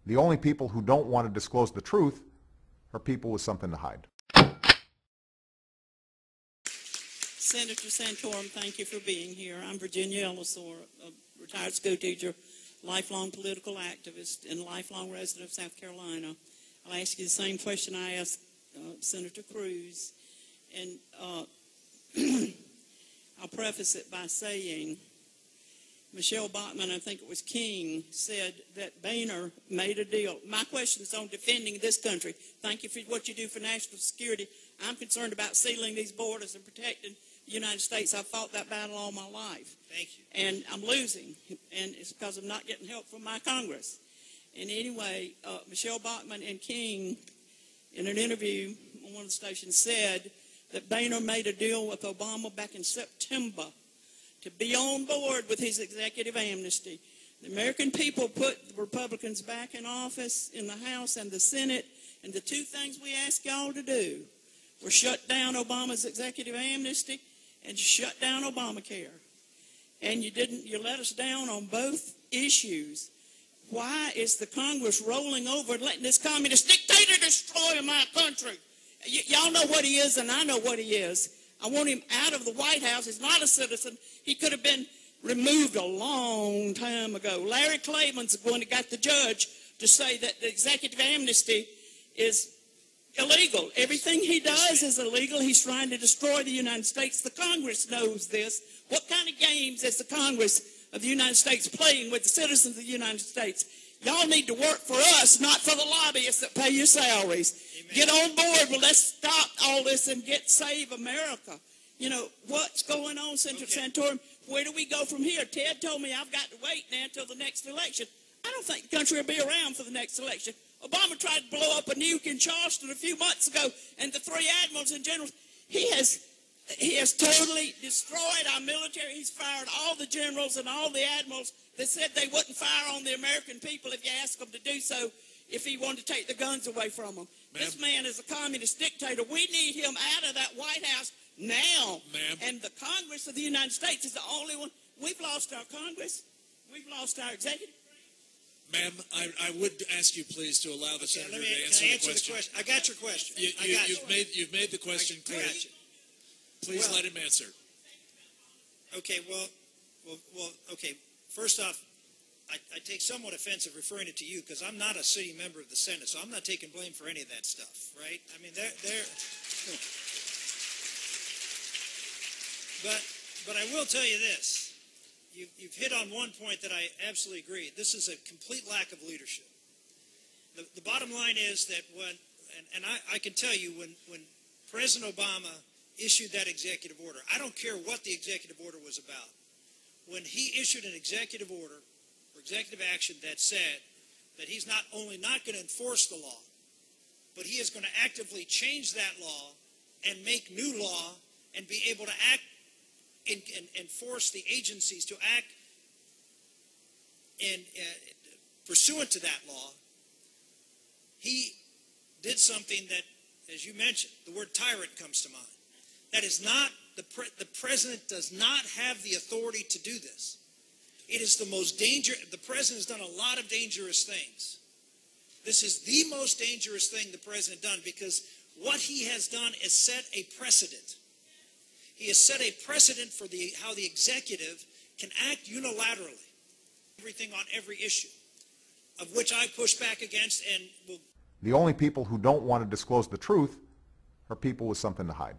The only people who don't want to disclose the truth are people with something to hide. Senator Santorum, thank you for being here. I'm Virginia Ellisor, a retired school teacher, lifelong political activist, and lifelong resident of South Carolina. I'll ask you the same question I asked Senator Cruz, and I'll preface it by saying Michelle Bachmann, I think it was King, said that Boehner made a deal. My question is on defending this country. Thank you for what you do for national security. I'm concerned about sealing these borders and protecting the United States. I've fought that battle all my life. Thank you. And I'm losing, and it's because I'm not getting help from my Congress. And anyway, Michelle Bachmann and King, in an interview on one of the stations, said that Boehner made a deal with Obama back in September to be on board with his executive amnesty. The American people put the Republicans back in office in the House and the Senate, and the two things we asked y'all to do were shut down Obama's executive amnesty and shut down Obamacare. And you didn't. You let us down on both issues. Why is the Congress rolling over and letting this communist dictator destroy my country? Y'all know what he is, and I know what he is. I want him out of the White House. He's not a citizen. He could have been removed a long time ago. Larry Claman's the one that got the judge to say that the executive amnesty is illegal. Everything he does is illegal. He's trying to destroy the United States. The Congress knows this. What kind of games is the Congress of the United States playing with the citizens of the United States? Y'all need to work for us, not for the lobbyists that pay your salaries. Amen. Get on board. Well, let's stop all this and save America. You know, what's going on, Senator Santorum? Where do we go from here? Ted told me I've got to wait now until the next election. I don't think the country will be around for the next election. Obama tried to blow up a nuke in Charleston a few months ago, and the three admirals and generals, he has totally destroyed our military. He's fired all the generals and all the admirals that said they wouldn't fire on the American people if you asked them to do so if he wanted to take the guns away from them. This man is a communist dictator. We need him out of that White House now. And the Congress of the United States is the only one. We've lost our Congress. We've lost our executive. Ma'am, I would ask you please to allow the senator to answer the question. I got your question. You've made the question clear. Please let him answer. Okay, okay. First off, I take somewhat offensive referring it to you because I'm not a sitting member of the Senate, so I'm not taking blame for any of that stuff, right? I mean, But I will tell you this. You've hit on one point that I absolutely agree. This is a complete lack of leadership. The bottom line is that I can tell you when President Obama issued that executive order, I don't care what the executive order was about. When he issued an executive order or executive action that said that he's not only not going to enforce the law, but he is going to actively change that law and make new law and be able to act and force the agencies to act in pursuant to that law, he did something that, as you mentioned, the word tyrant comes to mind. That is not, the president does not have the authority to do this. It is the most dangerous, the president has done a lot of dangerous things. This is the most dangerous thing the president done because what he has done is set a precedent. He has set a precedent for how the executive can act unilaterally, everything on every issue, of which I push back against and will. The only people who don't want to disclose the truth are people with something to hide.